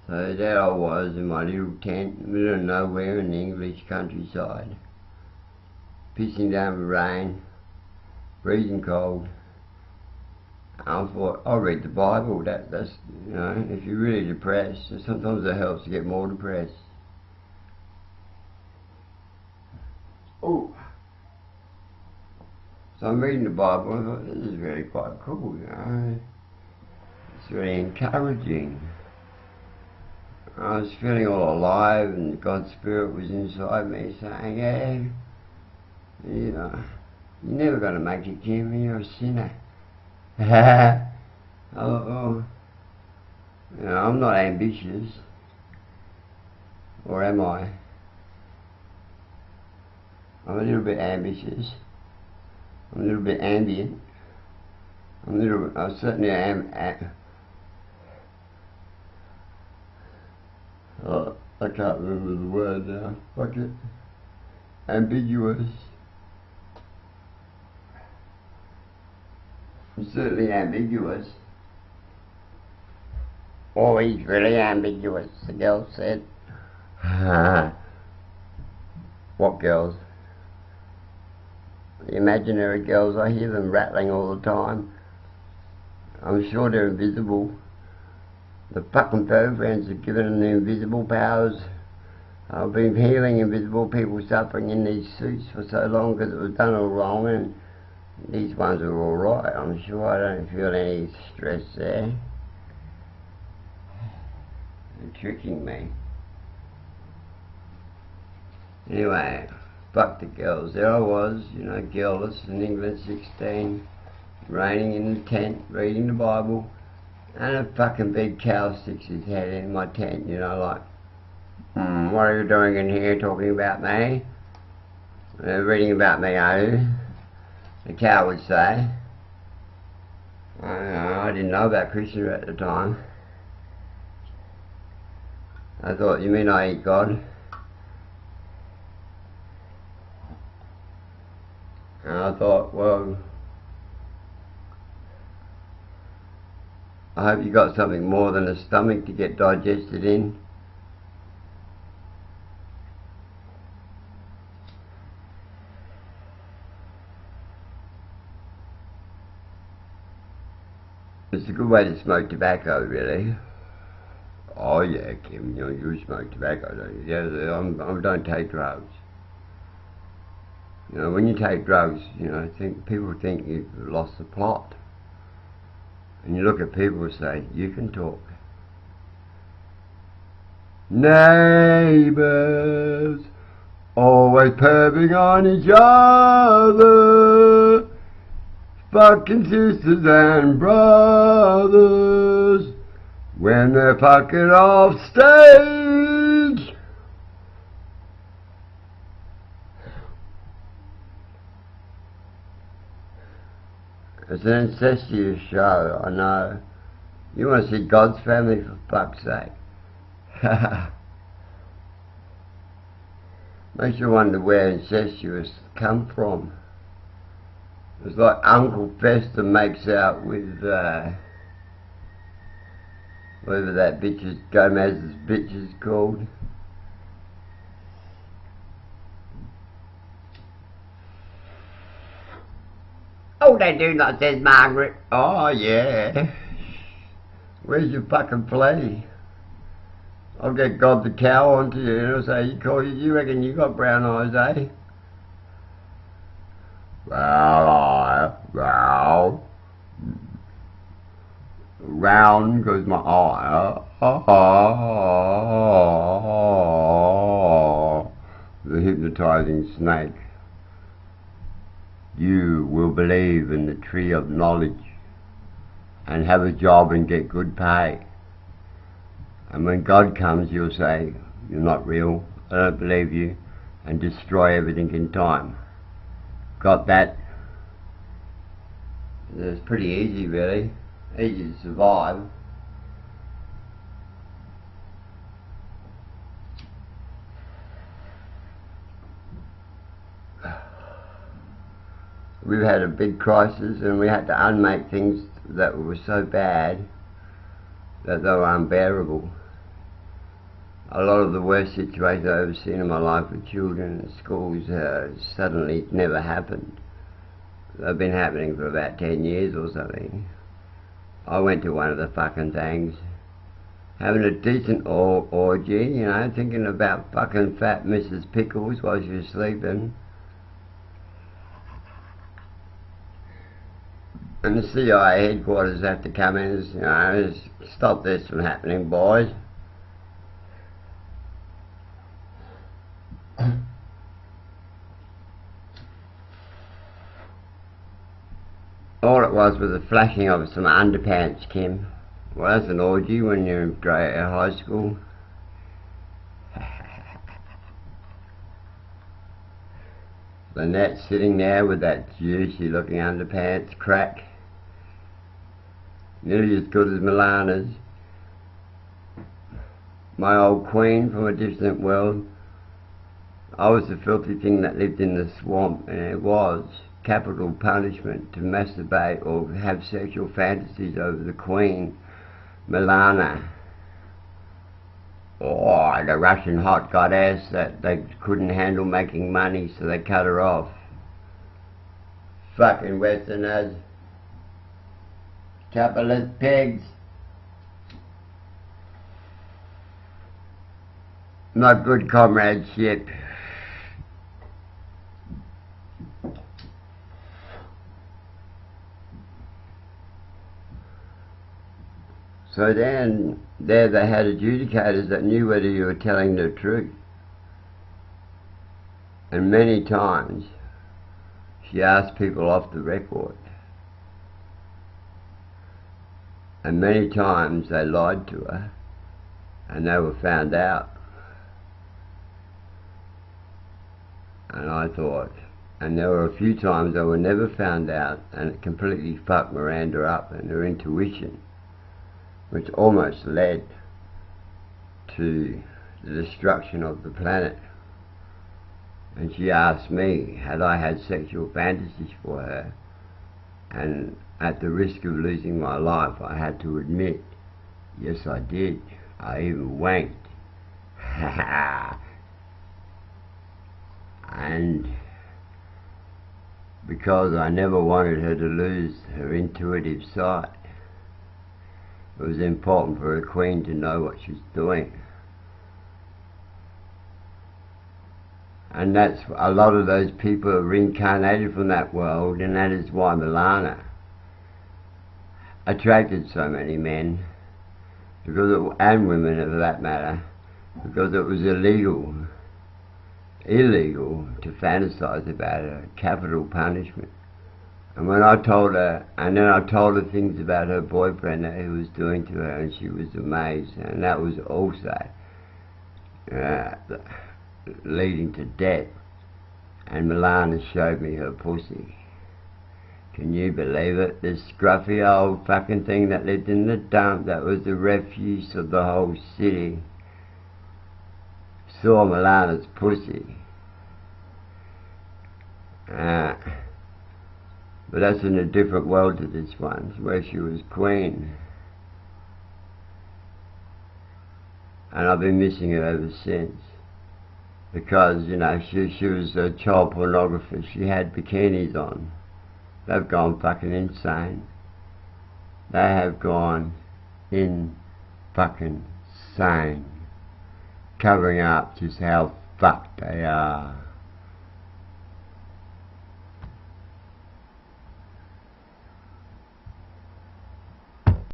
So there I was in my little tent in the middle of nowhere in the English countryside, pissing down with rain, freezing cold. I thought, I'll read the Bible. That's you know, if you're really depressed, sometimes it helps to get more depressed. Oh, so I'm reading the Bible. I thought, this is really quite cool. You know, it's really encouraging. I was feeling all alive, and God's Spirit was inside me saying, yeah, you know, you're never going to make it, Jim, you're a sinner. I thought, oh, you know, I'm not ambitious. Or am I? I'm a little bit ambitious. I'm a little bit ambient. I certainly am. Oh, I can't remember the word now. Fuck it. Ambiguous. I'm certainly ambiguous. Oh, he's really ambiguous, the girl said. What girls? The imaginary girls, I hear them rattling all the time. I'm sure they're invisible. The fucking boyfriends have given them the invisible powers. I've been healing invisible people suffering in these suits for so long because it was done all wrong, and these ones are all right. I'm sure I don't feel any stress there. They're tricking me. Anyway, fuck the girls. There I was, you know, girlless in England, 16, raining in the tent, reading the Bible, and a fucking big cow sticks his head in my tent, you know, like, what are you doing in here talking about me? Reading about me, are you? The cow would say. I didn't know about Krishna at the time. I thought, you mean I eat God? And I thought, well, I hope you got something more than a stomach to get digested in. It's a good way to smoke tobacco, really. Oh yeah, Kim, you know, you smoke tobacco, don't you? Yeah, I don't take drugs. You know, when you take drugs, you know, people think you've lost the plot. And you look at people and say, you can talk. Neighbours, always perving on each other. Fucking sisters and brothers, when they're fucking off stage. It's an incestuous show, I know. You want to see God's Family, for fuck's sake. Makes you wonder where incestuous come from. It's like Uncle Fester makes out with whatever that Gomez's bitch is called. Oh, they do not, says Margaret. Oh, yeah. Where's your fucking plea? I'll get God the cow onto you and I'll say, you reckon you got brown eyes, eh? Well, round goes my eye. The hypnotizing snake. You will believe in the tree of knowledge and have a job and get good pay. And when God comes, you'll say, you're not real, I don't believe you, and destroy everything in time. Got that? It's pretty easy, really. Easy to survive. We've had a big crisis and we had to unmake things that were so bad that they were unbearable. a lot of the worst situations I've ever seen in my life with children in schools suddenly never happened. They've been happening for about 10 years or something. I went to one of the fucking things, having a decent orgy, you know, thinking about fucking fat Mrs. Pickles while she was sleeping. And the CIA headquarters have to come in and, you know, stop this from happening, boys. All it was a flashing of some underpants, Kim. Well, that's an orgy when you're in high school. Lynette sitting there with that juicy looking underpants crack. Nearly as good as Milana's. My old queen from a distant world. I was the filthy thing that lived in the swamp, and it was capital punishment to masturbate or have sexual fantasies over the queen, Milana. Oh, the Russian hot goddess that they couldn't handle making money, so they cut her off. Fucking Westerners. Capitalist pigs. Not good comradeship. So then, there they had adjudicators that knew whether you were telling the truth. And many times, she asked people off the record. And many times they lied to her, and they were found out. And I thought, and there were a few times they were never found out, and it completely fucked Miranda up and her intuition, which almost led to the destruction of the planet. And she asked me, had I had sexual fantasies for her? And at the risk of losing my life, I had to admit, yes I did. I even wanked. And because I never wanted her to lose her intuitive sight, it was important for a queen to know what she's doing. And that's, a lot of those people are reincarnated from that world, and that is why Milana attracted so many men, because and women for that matter, because it was illegal to fantasize about her, capital punishment. And when I told her, and then I told her things about her boyfriend that he was doing to her, and she was amazed, and that was also leading to death. And Milana showed me her pussy. Can you believe it? This scruffy old fucking thing that lived in the dump, that was the refuse of the whole city, saw Milana's pussy. But that's in a different world to this one, where she was queen. And I've been missing her ever since. Because, you know, she was a child pornographer. She had bikinis on. They've gone fucking insane. They have gone in fucking insane. Covering up just how fucked they are.